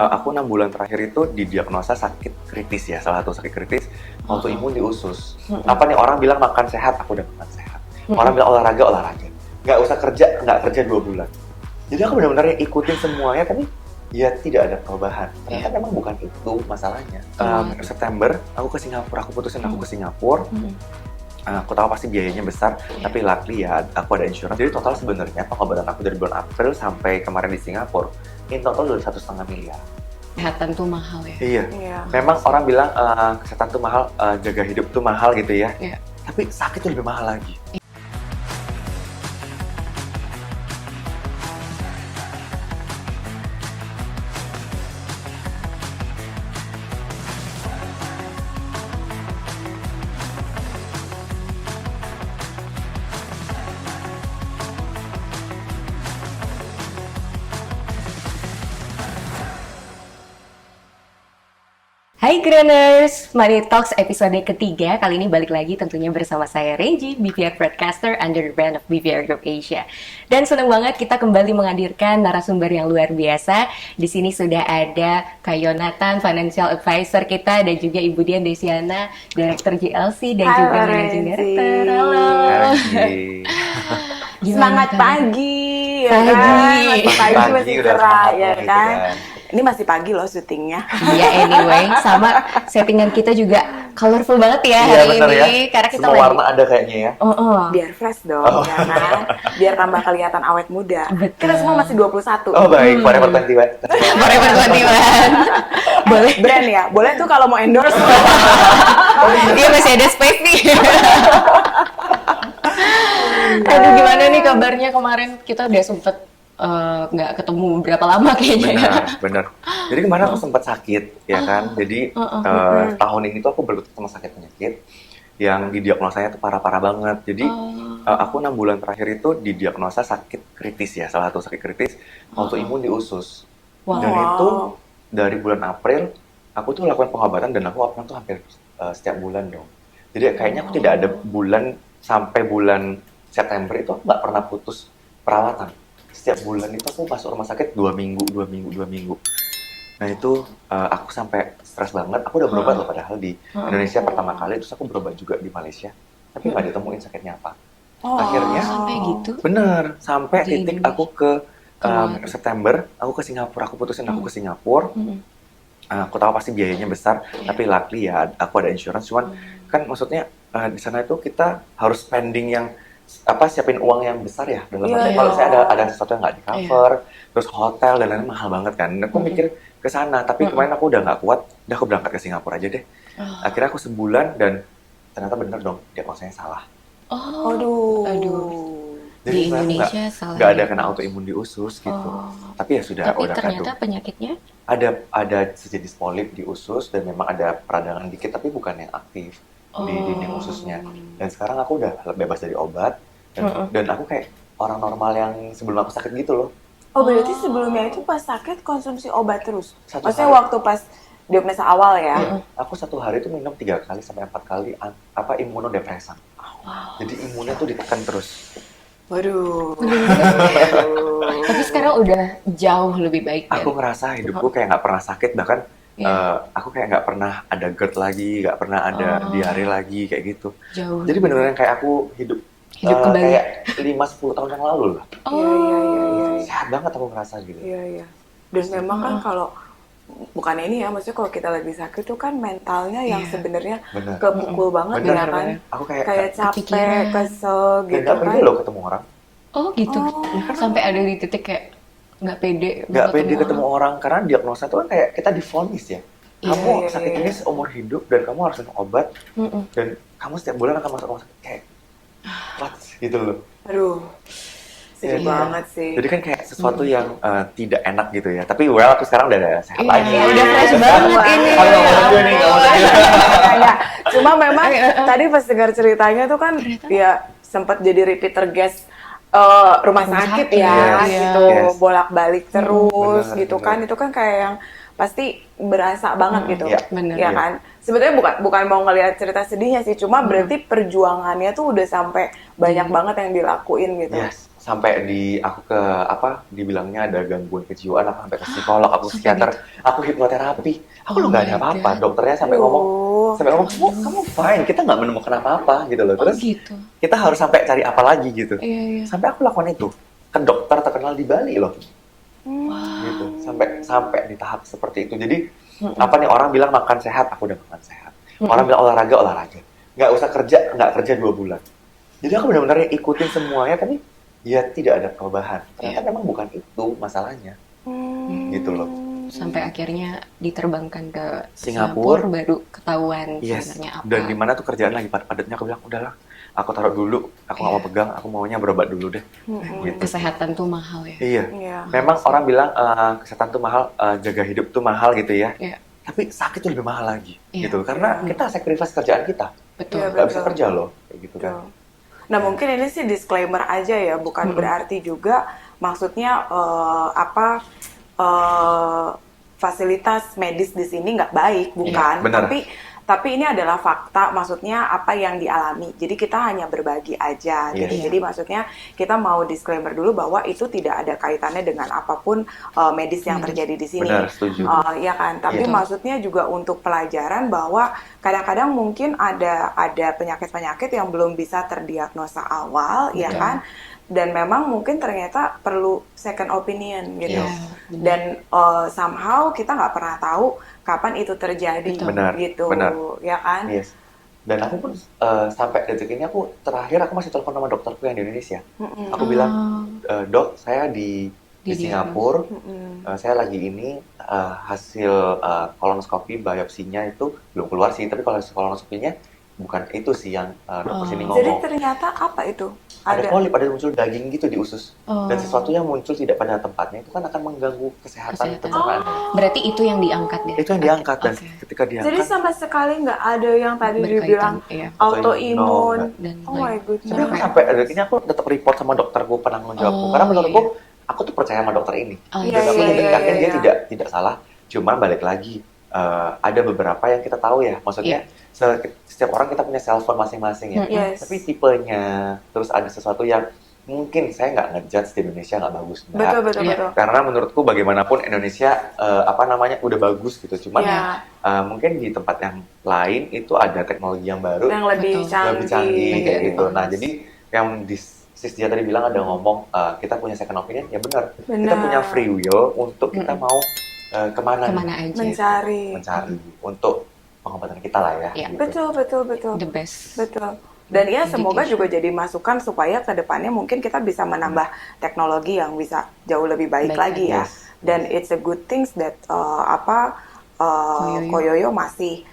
Aku 6 bulan terakhir itu didiagnosa sakit kritis ya, salah satu sakit kritis autoimun di usus. Apa nih, orang bilang makan sehat, aku udah makan sehat. Orang bilang olahraga, nggak usah kerja, nggak kerja 2 bulan. Jadi aku benar-benar ikutin semuanya, tapi ya tidak ada perubahan. Ternyata memang bukan itu masalahnya. September aku ke Singapura, aku putusin aku ke Singapura. Aku tahu pasti biayanya besar, tapi luckily ya aku ada insurance. Jadi total sebenarnya pengobatan aku dari bulan April sampai kemarin di Singapura, in total udah 1,5 miliar. Kesehatan tuh mahal ya. Iya. Memang orang bilang kesehatan tuh mahal, jaga hidup tuh mahal gitu ya. Iya. Tapi sakit tuh lebih mahal lagi. Hai Graners, Money Talks episode ketiga. Kali ini balik lagi tentunya bersama saya Renji, BVR Broadcaster under the brand of BVR Group Asia. Dan senang banget kita kembali menghadirkan narasumber yang luar biasa. Di sini sudah ada Kak Yonatan, Financial Advisor kita, dan juga Ibu Dian Desiana, Director GLC dan juga Managing Director. Halo. Semangat pagi, ya Pagi kan? Masih udah cerah, semangat ya gitu kan? kan. Ini masih pagi loh syutingnya. Iya, anyway, sama settingan kita juga colorful banget ya Iya hari bener ini. ya, Karena kita semua lagi warna ada kayaknya ya. Biar fresh dong, ya kan? Biar tambah kelihatan awet muda. Betul. Kita semua masih 21. Oh baik, forever 21. forever 21. Boleh brand ya? Boleh tuh kalau mau endorse. Dia masih ada space nih. Aduh, gimana nih kabarnya? Kemarin kita udah sempet nggak ketemu berapa lama kayaknya. Bener. Jadi kemarin aku sempat sakit, ya kan. Jadi tahun ini tuh aku bergelut sama sakit penyakit yang didiagnosanya tuh parah-parah banget. Jadi aku 6 bulan terakhir itu didiagnosa sakit kritis ya, salah satu sakit kritis autoimun di usus. Dan itu dari bulan April aku tuh lakukan pengobatan dan aku operan tuh hampir setiap bulan dong. Jadi kayaknya aku tidak ada bulan sampai bulan September itu aku nggak pernah putus perawatan. Setiap bulan itu aku masuk rumah sakit 2 minggu. Nah itu aku sampai stres banget. Aku udah berobat loh padahal di Indonesia pertama kali, terus aku berobat juga di Malaysia. Tapi nggak ditemuin sakitnya apa. Akhirnya Sampai gitu. bener, sampai Di titik Indonesia. aku ke September, aku ke Singapura. Aku putusin aku ke Singapura. Aku tahu pasti biayanya besar, tapi luckily ya aku ada insurance. Cuman kan maksudnya di sana itu kita harus spending yang siapin uang yang besar ya dalam arti kalau saya ada sesuatu yang nggak di cover, terus hotel dan lain-lain mahal banget kan. Aku mikir ke sana, tapi kemarin aku udah nggak kuat, udah aku berangkat ke Singapura aja deh. Akhirnya aku sebulan dan ternyata bener dong diagnosanya salah. Aduh. Jadi Di saya Indonesia salah. nggak ada kena autoimun di usus gitu. Tapi ya sudah Tapi udah ternyata kado. penyakitnya Ada sejenis polip di usus dan memang ada peradangan dikit, tapi bukan yang aktif di dinding ususnya. Dan sekarang aku udah bebas dari obat dan aku kayak orang normal yang sebelum aku sakit gitu loh. Oh, berarti sebelumnya itu pas sakit konsumsi obat terus? Satu Maksudnya hari. waktu pas diagnosa awal ya? Aku 1 hari itu minum 3 kali sampai 4 kali imunodepresan. Jadi imunnya tuh ditekan terus. Waduh. tapi sekarang udah jauh lebih baik ya. Aku ngerasa hidupku kayak nggak pernah sakit, bahkan aku kayak nggak pernah ada GERD lagi, nggak pernah ada diare lagi kayak gitu. Jauh. Jadi bener-bener kayak aku hidup kembali. kayak 5-10 tahun yang lalu lah. Iya. Sehat banget aku ngerasa gitu. Iya. Dan memang kan kalau bukan ini ya, maksudnya kalau kita lagi sakit tuh kan mentalnya yang sebenarnya Bener. kepukul banget Bener, ya kan? bener. Aku kayak Capek, kepikiran. kesel dan gitu nggak kan? pede loh ketemu orang. Oh gitu. Sampai ada di titik kayak nggak pede. Nggak mau pede ketemu orang karena diagnosa itu kan kayak kita divonis ya. Kamu Iya. sakit ini seumur hidup dan kamu harus minum obat dan kamu setiap bulan akan masuk rumah sakit kayak what gitu loh. Aduh, sedih Iya. banget sih. Jadi kan kayak sesuatu yang tidak enak gitu ya. Tapi aku sekarang udah sehat lagi. Udah fresh banget ini. Kalau ngomongin gue nih, nggak usah. Makanya. Cuma memang tadi pas dengar ceritanya tuh kan ya sempat jadi repeater guest rumah sakit ya, Yes. gitu, Yes. bolak-balik terus Bener, gitu bener. kan. Itu kan kayak yang pasti berasa banget gitu. Iya, bener. Ya Iya. kan? Sebetulnya bukan mau ngelihat cerita sedihnya sih, cuma berarti perjuangannya tuh udah sampai banyak banget yang dilakuin gitu. Yes, sampai aku ke dibilangnya ada gangguan kejiwaan, aku sampai ke psikolog, aku psikiater, aku hipnoterapi, aku lo nggak ada apa-apa, dokternya sampai ngomong kamu fine, kita nggak menemukan apa-apa gitu loh, terus gitu. kita harus sampai cari apa lagi gitu, Iya. sampai aku lakukan itu ke dokter terkenal di Bali loh, gitu, sampai di tahap seperti itu. Jadi apa nih, orang bilang makan sehat, aku udah makan sehat, orang bilang olahraga, nggak usah nggak kerja 2 bulan. Jadi aku benar-benar ikutin semuanya, tapi ya tidak ada perubahan. Ternyata memang bukan itu masalahnya, gitu loh. Sampai akhirnya diterbangkan ke Singapura, baru ketahuan sebenarnya apa. Dan di mana tuh kerjaan lagi padat-padatnya, aku bilang udahlah, aku taruh dulu, aku nggak mau pegang, aku maunya berobat dulu deh. Gitu. Kesehatan tuh mahal ya. Iya. Memang orang bilang kesehatan tuh mahal, jaga hidup tuh mahal gitu ya. Iya. Tapi sakit tuh lebih mahal lagi, gitu. Karena kita sacrifice kerjaan kita. Betul. Nggak bisa kerja loh, kayak gitu kan. Nah mungkin ini sih disclaimer aja ya, bukan berarti juga maksudnya fasilitas medis di sini nggak baik, bukan. Tapi ini adalah fakta, maksudnya apa yang dialami. Jadi kita hanya berbagi aja. Jadi maksudnya kita mau disclaimer dulu bahwa itu tidak ada kaitannya dengan apapun medis yang terjadi di sini. Benar, setuju. Ya kan. Tapi maksudnya juga untuk pelajaran bahwa kadang-kadang mungkin ada penyakit-penyakit yang belum bisa terdiagnosa awal, ya kan. Dan memang mungkin ternyata perlu second opinion gitu. Dan somehow kita nggak pernah tahu kapan itu terjadi, gitu, ya kan? Yes. Dan aku pun sampai detik ini terakhir aku masih telepon sama dokterku yang di Indonesia. Aku bilang, dok, saya di Singapura, saya lagi ini hasil kolonoskopi biopsinya itu belum keluar sih, tapi kalau kolonoskopinya bukan itu sih yang dokter sini ngomong. Jadi ternyata apa itu? Ada polip, ada muncul daging gitu di usus. Dan sesuatu yang muncul tidak pada tempatnya itu kan akan mengganggu kesehatan pencernaan. Berarti itu yang diangkat ya? Itu yang diangkat, dan ketika diangkat. Jadi sama sekali nggak ada yang tadi dibilang autoimun. Oh my goodness. Jadi aku sampai akhirnya aku tetap report sama dokterku, penanggung jawabku. Karena menurutku aku tuh percaya sama dokter ini. Dan aku yakin dia tidak salah. Cuman balik lagi, ada beberapa yang kita tahu ya, maksudnya setiap orang kita punya cell phone masing-masing ya, tapi tipenya, terus ada sesuatu yang mungkin saya nggak ngejudge di Indonesia nggak bagus, betul. Karena menurutku bagaimanapun Indonesia udah bagus gitu, cuman mungkin di tempat yang lain itu ada teknologi yang baru, yang lebih canggih kayak gitu. Nah jadi yang Sis dia tadi bilang ada ngomong kita punya second opinion, ya benar. Kita punya free will untuk kita mau kemana aja mencari untuk pengobatan kita lah ya. Gitu. Betul. The best. Betul. Dan ya semoga juga jadi masukan supaya ke depannya mungkin kita bisa menambah teknologi yang bisa jauh lebih baik lagi ya. Dan it's a good things that Koyoyo masih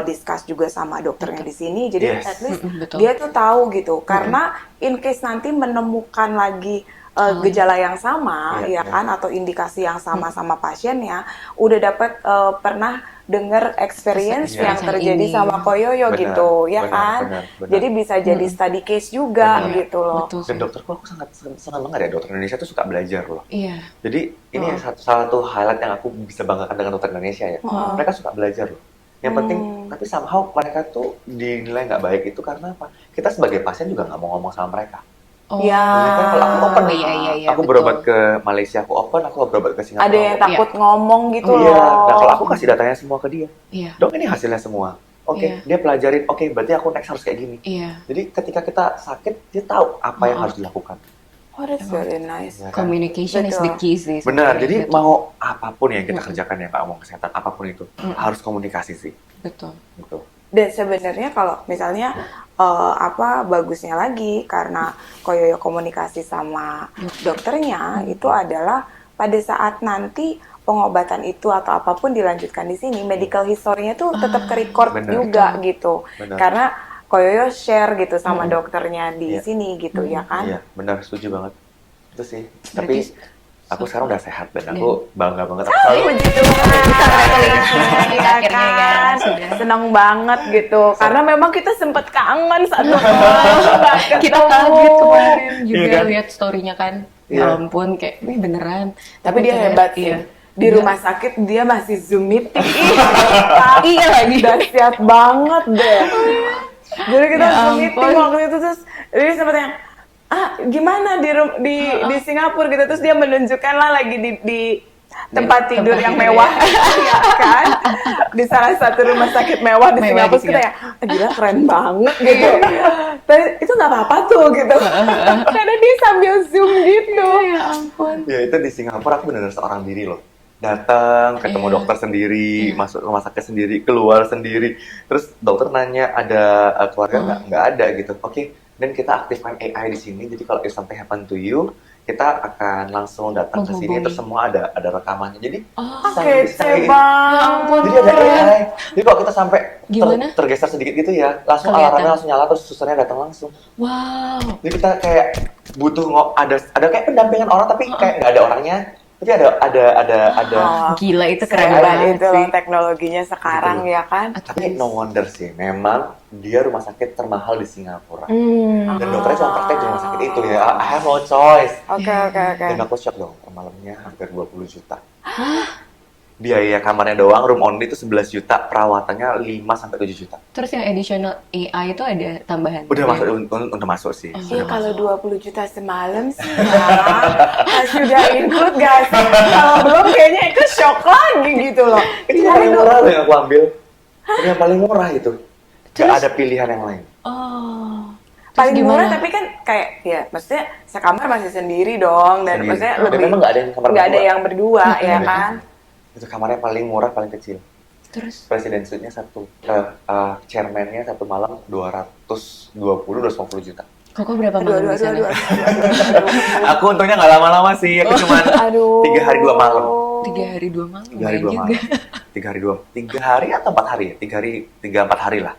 discuss juga sama dokternya di sini. Jadi at least dia tuh tahu gitu. Karena in case nanti menemukan lagi gejala yang sama, ya kan, atau indikasi yang sama sama pasiennya, udah dapat pernah dengar experience yang terjadi sama Koyoyo gitu, ya kan? Jadi bisa jadi study case juga gitu loh. Dan dokterku aku sangat banget ya, dokter Indonesia tuh suka belajar loh. Iya. Jadi ini salah satu highlight yang aku bisa banggakan dengan dokter Indonesia ya. Mereka suka belajar loh. Yang penting, tapi somehow mereka tuh dinilai nggak baik itu karena apa? Kita sebagai pasien juga nggak mau ngomong sama mereka. Kan kalau aku open, aku berobat ke Malaysia, aku open, aku berobat ke Singapura. Ada yang takut ngomong gitu loh. Nah kalau aku kasih datanya semua ke dia, dok ini hasilnya semua. Oke, dia pelajarin, oke, berarti aku next harus kayak gini. Jadi ketika kita sakit, dia tahu apa yang harus dilakukan. Oh, that's very nice. Communication is the key sih. Benar, jadi mau apapun yang kita kerjakan ya, Kak, mau kesehatan, apapun itu, harus komunikasi sih. Betul. Dan sebenarnya kalau misalnya bagusnya lagi karena Koyoyo komunikasi sama dokternya itu adalah pada saat nanti pengobatan itu atau apapun dilanjutkan di sini, medical history-nya tuh tetap ke-record juga gitu. Karena Koyoyo share gitu sama dokternya di sini gitu, ya kan? Iya, benar, setuju banget. Itu sih. Tapi aku sekarang udah sehat dan aku bangga banget. Aku selalu kan, senang banget gitu. Karena memang kita sempet kangen saat kita kaget kemarin juga lihat story-nya kan. Ya ampun, kayak beneran. Tapi dia hebat sih. Di rumah sakit dia masih Zoom meeting. Iya lagi. Dahsyat banget deh. Jadi kita Zoom meeting waktu itu terus dia sempet yang gimana di Singapura gitu, terus dia menunjukkan lah lagi di tempat tidur yang mewah, ya kan, di salah satu rumah sakit mewah di Singapura. Kita ya gila keren banget gitu. Tapi itu nggak apa-apa tuh gitu, karena dia sambil zoom gitu. Ya ampun. Ya itu di Singapura aku benar-benar seorang diri loh. Datang, ketemu dokter sendiri, masuk rumah sakit sendiri, keluar sendiri. Terus dokter nanya ada keluarga nggak ada gitu. Oke, dan kita aktifkan AI di sini. Jadi kalau if something happen to you, kita akan langsung datang ke sini. Terus semua ada rekamannya. Jadi kece banget. Jadi ada AI. Jadi kalau kita sampai tergeser sedikit gitu ya, langsung alarmnya langsung nyala, terus susternya datang langsung. Wow. Jadi kita kayak butuh ada kayak pendampingan orang tapi kayak nggak ada orangnya. Jadi ada. Gila, itu keren banget itu sih. Teknologinya sekarang ya kan. Tapi no wonder sih, memang dia rumah sakit termahal di Singapura. Dan dokternya cuma praktek di rumah sakit itu ya. I have no choice. Oke. Dan aku shock dong, per malamnya hampir 20 juta. Biaya kamarnya doang, room only itu 11 juta, perawatannya 5-7 juta. Terus yang additional AI itu ada tambahan? Udah masuk sih. Iya, kalau 20 juta semalam sih ya, sudah include gak sih? Kalau belum kayaknya itu shock lagi gitu loh. Itu yang paling murah loh yang aku ambil. Itu yang paling murah itu. Gak ada pilihan yang lain. Paling murah tapi kan kayak ya maksudnya sekamar masih sendiri dong, dan maksudnya lebih memang nggak ada yang kamar nggak ada yang berdua ya kan. Itu kamarnya paling murah, paling kecil. Terus presiden suite-nya chairman-nya satu malam 250 juta. Koko berapa malam di sana? Aku untungnya nggak lama-lama sih, aku cuma 3 hari 2 malam. 3 hari 2 malam? 3 hari 2 malam. 3 hari atau 4 hari ya? 3-4 hari lah.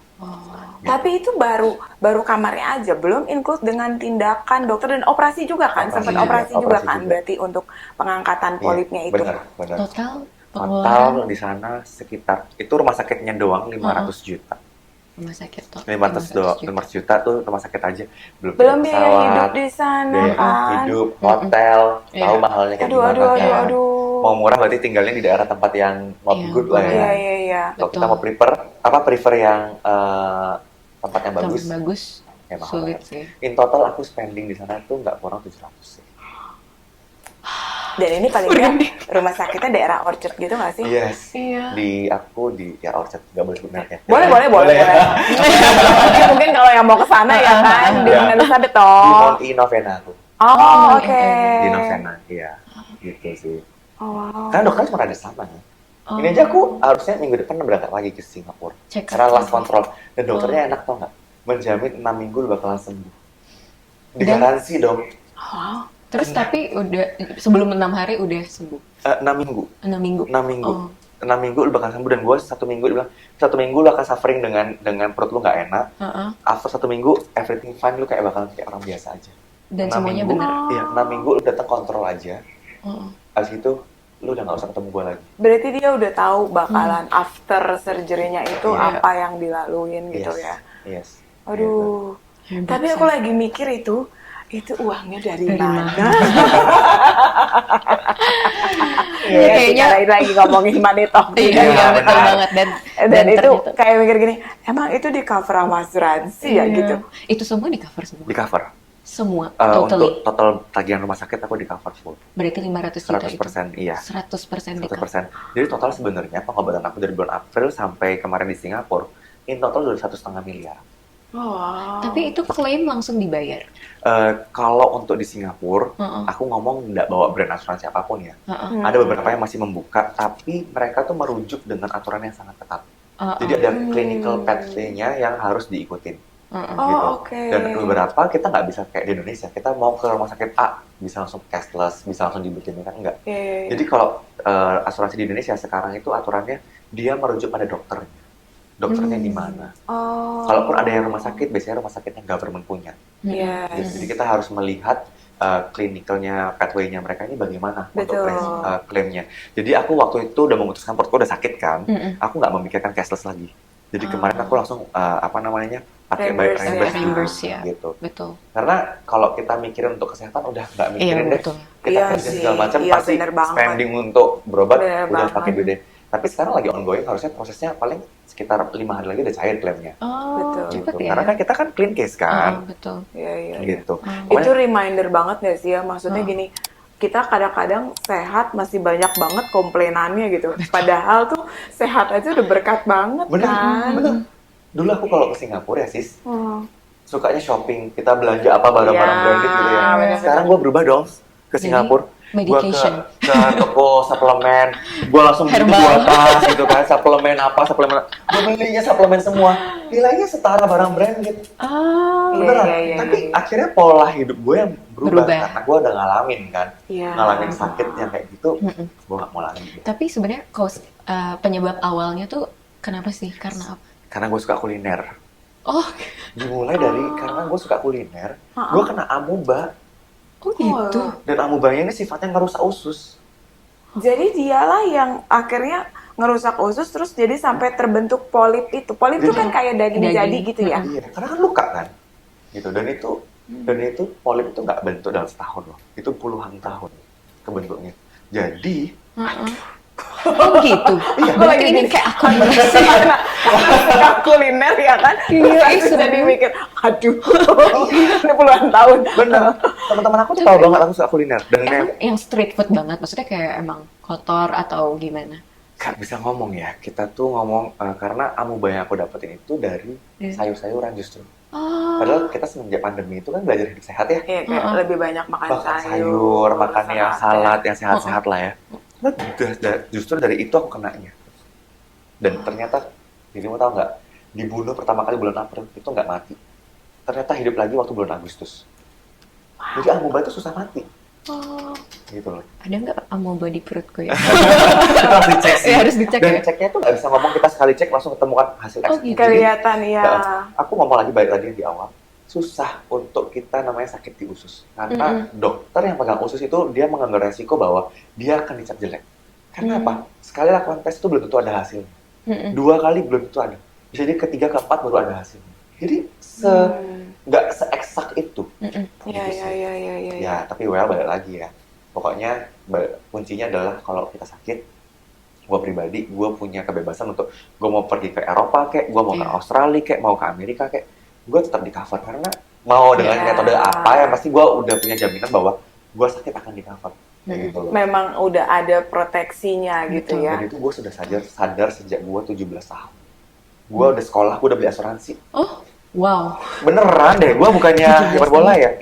Tapi itu baru kamarnya aja, belum include dengan tindakan dokter dan operasi juga kan? Sempat operasi juga kan? Berarti untuk pengangkatan polipnya itu. Benar. Total di sana sekitar, itu rumah sakitnya doang 500 juta. Rumah sakit total 500 juta tuh rumah sakit aja. Belum biaya hidup di sana kan? Hidup, hotel, tahu mahalnya kayak gimana. Aduh. Mau murah berarti tinggalnya di daerah tempat yang not good lah ya. Iya. Kalau kita mau prefer yang tempat yang bagus. Ya, sulit sih. In total aku spending di sana tuh nggak kurang 700 sih. Dan ini paling nggak rumah sakitnya daerah Orchard gitu nggak sih? Yes. Iya. Di Orchard, nggak boleh sebut mereknya. Boleh. Mungkin kalau yang mau ke sana ya kan di Mount Elizabeth toh. Di Mount Novena aku. Oh, oke. Di Novena, iya. Gitu sih. Wow. Karena dokternya cuma ada sama ya. Ini aja aku harusnya minggu depan berangkat lagi ke Singapura. Karena last control. Dan dokternya enak tau nggak? Menjamin 6 minggu lu bakalan sembuh. Digaransi dong. Terus tapi udah sebelum 6 hari udah sembuh? 6 minggu. 6 minggu? 6 minggu. 6 minggu lu bakal sembuh. Dan gue 1 minggu dia bilang, 1 minggu lu akan suffering dengan perut lu nggak enak. After 1 minggu, everything fine, lu kayak bakalan kayak orang biasa aja. Dan semuanya benar? Iya, 6 minggu lu datang kontrol aja. Abis itu, lu udah nggak usah ketemu gue lagi. Berarti dia udah tahu bakalan after surgery-nya itu apa yang dilaluin gitu ya? Yes. Aduh. Gitu. Tapi aku lagi mikir itu uangnya dari mana? Kayaknya lagi ngomongin money talk. Iya, betul banget. Dan itu kayak mikir gini, emang itu di cover sama asuransi ya gitu? Itu semua di cover semua? Di cover. Semua? Untuk total tagihan rumah sakit aku di cover full. Berarti 500 juta 100%, iya. 100% di cover? 100%. Jadi total sebenarnya pengobatan aku dari bulan April sampai kemarin di Singapura, in total udah 1,5 miliar. Wow. Tapi itu klaim langsung dibayar? Kalau untuk di Singapura, aku ngomong nggak bawa brand asuransi apapun ya. Ada beberapa yang masih membuka, tapi mereka tuh merujuk dengan aturan yang sangat ketat. Jadi ada clinical pathway-nya yang harus diikutin. Gitu. Dan beberapa kita nggak bisa kayak di Indonesia, kita mau ke rumah sakit A, bisa langsung cashless, bisa langsung dibuatin, kan enggak. Jadi kalau asuransi di Indonesia sekarang itu aturannya, dia merujuk pada dokternya. Dokternya di mana. Kalaupun ada yang rumah sakit, biasanya rumah sakitnya government punya. Jadi kita harus melihat clinicalnya, pathway-nya mereka ini bagaimana untuk klaimnya. Jadi aku waktu itu udah memutuskan, perutku udah sakit kan, aku nggak memikirkan cashless lagi. Jadi kemarin aku langsung pakai reimburse ya. Gitu. Betul. Karena kalau kita mikirin untuk kesehatan udah nggak mikirin deh. Kita kerja segala macam pasti spending untuk berobat udah pakai duit deh. Tapi sekarang lagi ongoing, harusnya prosesnya paling sekitar 5 hari lagi udah cair klaimnya. Betul. Cepet Gitu. ya. Karena kan kita kan clean case kan. Betul. Iya. Gitu. Itu reminder banget nggak sih ya? Maksudnya gini, kita kadang-kadang sehat masih banyak banget komplainannya gitu. Padahal tuh sehat aja udah berkat banget kan. Bener. Dulu aku kalau ke Singapura ya sis, sukanya shopping, kita belanja apa barang-barang branded gitu ya. Sekarang gue berubah dong ke Singapura. Gue ke toko suplemen, gue langsung beli 2 tas gitu kan, suplemen, gue belinya suplemen semua, nilainya setara barang branded. Beneran. Tapi akhirnya pola hidup gue yang berubah karena gue udah ngalamin kan, ngalamin sakit yang kayak gitu, gue gak mau lagi. Tapi sebenarnya penyebab awalnya tuh kenapa sih? Karena apa? Karena gue suka kuliner. Dimulai dari karena gue suka kuliner, gue kena amuba. Gitu. Dan amubanya ini sifatnya ngerusak usus. Jadi dialah yang akhirnya ngerusak usus terus jadi sampai terbentuk polip itu. Polip itu kan kayak daging jadi gitu ya. Iya, karena kan luka kan. Gitu. Dan itu polip itu nggak bentuk dalam setahun loh. Itu puluhan tahun kebentuknya. Jadi gitu. Iya, berarti ini kayak aku karena suka kuliner ya kan. Iya, jadi mikir, aduh, ini puluhan tahun. Bener. Teman-teman aku tuh tahu banget aku suka kuliner. Dan yang street food banget, maksudnya kayak emang kotor atau gimana? Gak bisa ngomong ya. Kita tuh ngomong karena amuba yang aku dapetin itu dari sayur-sayuran justru. Padahal kita semenjak pandemi itu kan belajar hidup sehat ya. Iya, kayak lebih banyak makan sayur, makan yang salad, yang sehat-sehat lah ya. Justru dari itu aku kenanya. Dan ternyata, dirimu tahu nggak, dibunuh pertama kali bulan April, itu nggak mati. Ternyata hidup lagi waktu bulan Agustus. Jadi amuba itu susah mati. Gitu loh. Ada nggak amuba di perutku ya? Harus dicek sih. Harus dicek. Dan ceknya tuh nggak bisa ngomong, kita sekali cek langsung ketemukan hasil X. Kelihatan ya. Aku ngomong lagi balik lagi di awal. Susah untuk kita namanya sakit di usus. Karena dokter yang pegang usus itu dia mengambil resiko bahwa dia akan dicap jelek. Karena apa? Sekali lakukan tes itu belum tentu ada hasilnya. 2 kali belum tentu ada. Bisa jadi ketiga, keempat baru ada hasilnya. Jadi nggak se-eksak itu. Iya. Ya, tapi balik lagi ya. Pokoknya kuncinya adalah kalau kita sakit, gue pribadi, gue punya kebebasan untuk gue mau pergi ke Eropa kek, gue mau ke Australia kek, mau ke Amerika kek, gue tetap di cover karena mau dengan metode apa ya pasti gue udah punya jaminan bahwa gue sakit akan di cover. Gitu loh. Memang udah ada proteksinya gitu ya. Dan itu gue sudah sadar sejak gue 17 tahun. Gue udah sekolah, gue udah beli asuransi. Wow. Beneran deh, gue bukannya hiperbola ya.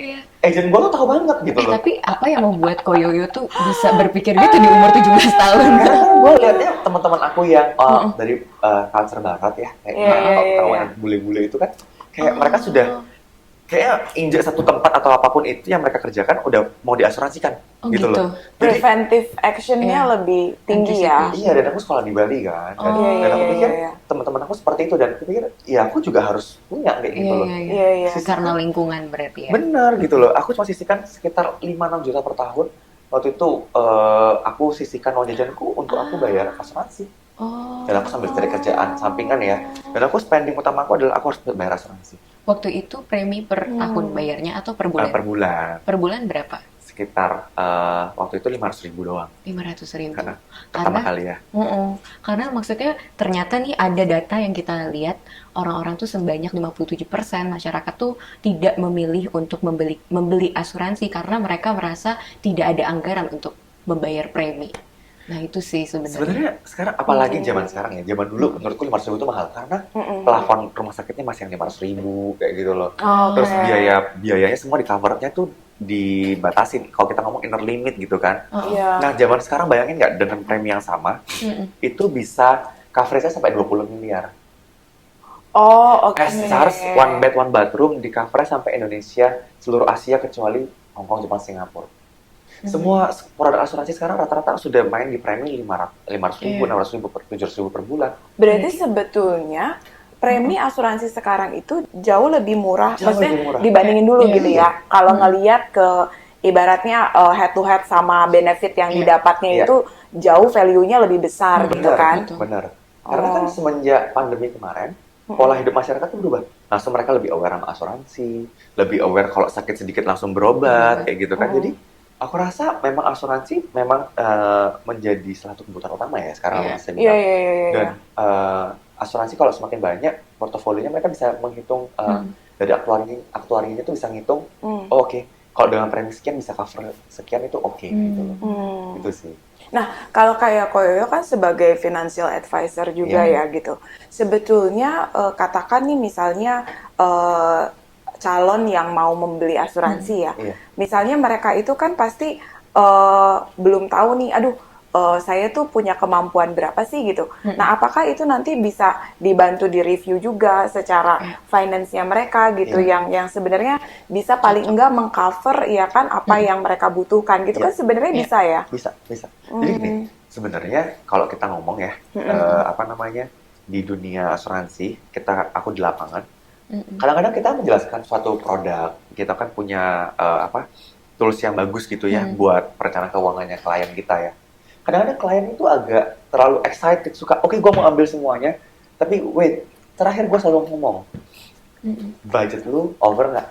Agent gue tuh tahu banget gitu loh. Tapi apa yang membuat Koyoyo tuh bisa berpikir gitu di umur 17 tahun? Karena gue liatnya teman-teman aku yang dari culture barat ya, kayak kawan bule-bule itu kan, kayak mereka sudah kayak injak satu tempat atau apapun itu yang mereka kerjakan udah mau diasuransikan gitu loh. Preventive actionnya lebih tinggi ya. Iya, dan aku sekolah di Bali kan. Dan aku pikir teman-teman aku seperti itu dan aku pikir ya aku juga harus punya kayak gitu loh. Iya. Karena lingkungan berarti ya. Bener gitu loh. Aku cuma sisihkan sekitar 5-6 juta per tahun. Waktu itu aku sisihkan uang jajanku untuk aku bayar asuransi. Dan aku sambil cari kerjaan sampingan ya. Dan aku spending utama aku adalah aku harus bayar asuransi. Waktu itu premi per tahun bayarnya atau per bulan? Per bulan. Per bulan berapa? Sekitar waktu itu 500.000 doang. 500.000. Pertama kali ya. Karena maksudnya ternyata nih ada data yang kita lihat orang-orang tuh sebanyak 57% masyarakat tuh tidak memilih untuk membeli asuransi karena mereka merasa tidak ada anggaran untuk membayar premi. Nah itu sih sebenarnya sekarang apalagi zaman sekarang ya, zaman dulu menurutku 500.000 itu mahal karena plafon rumah sakitnya masih yang 500.000 kayak gitu loh. Terus biayanya semua di covernya tuh dibatasin kalau kita ngomong inner limit gitu kan. Nah zaman sekarang bayangin nggak dengan premi yang sama itu bisa coveragenya sampai 20 miliar. Charge one bed one bathroom di coverage sampai Indonesia, seluruh Asia kecuali Hong Kong, Jepang, Singapura. Semua produk asuransi sekarang rata-rata sudah main di premi 500.000, 600.000, 700.000 per bulan. Berarti sebetulnya premi asuransi sekarang itu jauh lebih murah, maksudnya dibandingin dulu gitu ya. Kalau ngelihat ke ibaratnya head to head sama benefit yang didapatnya itu jauh value-nya lebih besar gitu kan. Benar. Karena kan semenjak pandemi kemarin, pola hidup masyarakat itu berubah. Langsung mereka lebih aware sama asuransi, lebih aware kalau sakit sedikit langsung berobat, kayak gitu kan. Jadi Aku rasa memang asuransi memang menjadi salah satu kebutuhan utama ya sekarang bisa Iya, bilang. iya, iya, iya. Dan asuransi kalau semakin banyak portofolionya, mereka bisa menghitung dari aktuarinya itu bisa ngitung, oh oke, kalau dengan premi sekian bisa cover sekian itu oke gitu loh. Itu sih. Nah, kalau kayak Koyoyo kan sebagai financial advisor juga ya gitu. Sebetulnya katakan nih misalnya calon yang mau membeli asuransi ya. Misalnya mereka itu kan pasti belum tahu nih, aduh saya tuh punya kemampuan berapa sih gitu. Nah, apakah itu nanti bisa dibantu di review juga secara finance-nya mereka gitu, yang sebenarnya bisa paling enggak mengcover ya kan apa yang mereka butuhkan gitu kan sebenarnya bisa ya? Bisa. Jadi gini, sebenarnya kalau kita ngomong ya, apa namanya, di dunia asuransi, aku di lapangan, kadang-kadang kita menjelaskan suatu produk, kita kan punya tools yang bagus gitu ya buat perencanaan keuangannya klien kita ya. Kadang-kadang klien itu agak terlalu excited, suka, oke, gue mau ambil semuanya, tapi wait, terakhir gue selalu ngomong, budget lu over nggak?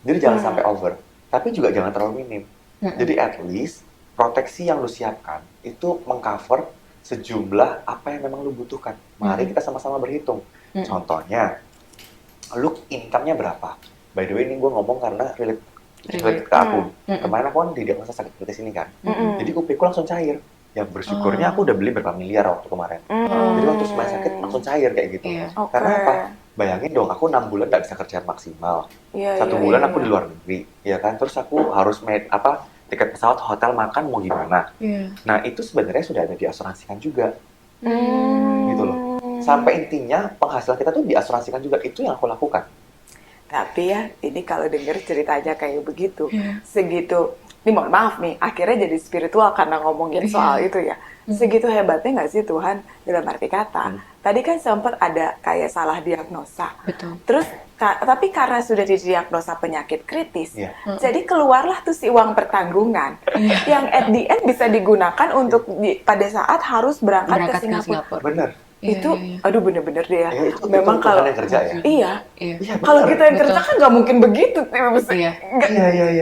Jadi jangan sampai over, tapi juga jangan terlalu minim. Jadi at least proteksi yang lu siapkan itu mengcover sejumlah apa yang memang lu butuhkan. Mari kita sama-sama berhitung. Contohnya, lu income-nya berapa? By the way, ini gue ngomong karena relate ke aku. Kemarin aku kan didiagnosa sakit kritis ini kan. Jadi UP ku langsung cair. Yang bersyukurnya aku udah beli berapa miliar waktu kemarin. Jadi waktu semuanya sakit langsung cair kayak gitu. Karena apa? Bayangin dong, aku 6 bulan nggak bisa kerja maksimal. 1 bulan aku di luar negeri, ya kan. Terus aku harus tiket pesawat, hotel, makan mau gimana. Nah itu sebenarnya sudah ada diasuransikan juga. Gitu loh. Sampai intinya penghasilan kita tuh diasuransikan juga. Itu yang aku lakukan. Tapi ya, ini kalau denger ceritanya kayak begitu, segitu, ini mohon maaf nih, akhirnya jadi spiritual karena ngomongin soal itu ya. Segitu hebatnya nggak sih Tuhan dalam arti kata? Tadi kan sempat ada kayak salah diagnosa. Betul. Terus, tapi karena sudah didiagnosa penyakit kritis, jadi keluarlah tuh si uang pertanggungan yang at the end bisa digunakan untuk pada saat harus berangkat ke Singapura. Bener. Itu, aduh bener-bener deh ya. Itu Memang kalau yang kerja ya. Iya. Kalau kita yang kerja kan nggak mungkin begitu. Iya.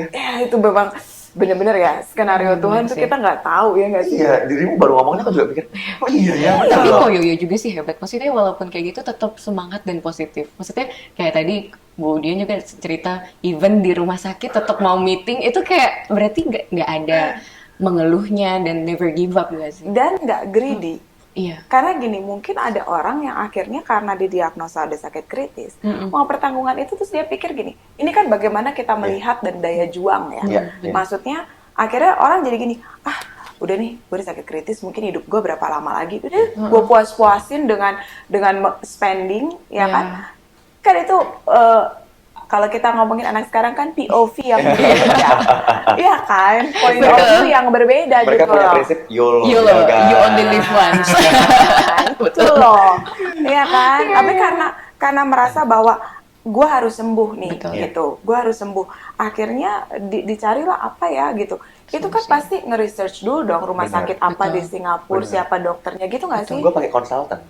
Ya itu memang bener-bener ya skenario Tuhan tuh kita nggak tahu ya nggak sih. Iya, dirimu baru ngomongnya aku juga pikir, oh iya ya. Tapi Koyoyo juga sih hebat. Maksudnya walaupun kayak gitu tetap semangat dan positif. Maksudnya kayak tadi Bu Dian juga cerita, even di rumah sakit tetap mau meeting, itu kayak berarti nggak ada mengeluhnya dan never give up nggak sih? Dan nggak greedy. Iya. Karena gini, mungkin ada orang yang akhirnya karena didiagnosa ada sakit kritis, uang pertanggungan itu terus dia pikir gini, ini kan bagaimana kita melihat dan daya juang ya. Maksudnya akhirnya orang jadi gini, udah nih, gue udah sakit kritis, mungkin hidup gue berapa lama lagi, udah gue puas-puasin dengan spending, ya kan? Kan itu kalau kita ngomongin anak sekarang kan POV yang berbeda, iya kan? Point of view yang berbeda mereka gitu loh. Mereka punya prinsip YOLO, you only live once. Betul loh, iya kan? Tapi karena merasa bahwa gue harus sembuh nih, gitu. Gue harus sembuh. Akhirnya dicarilah apa ya gitu. Itu kan pasti nge-research dulu dong rumah sakit apa di Singapura, siapa dokternya gitu nggak sih? Gue pakai konsultan.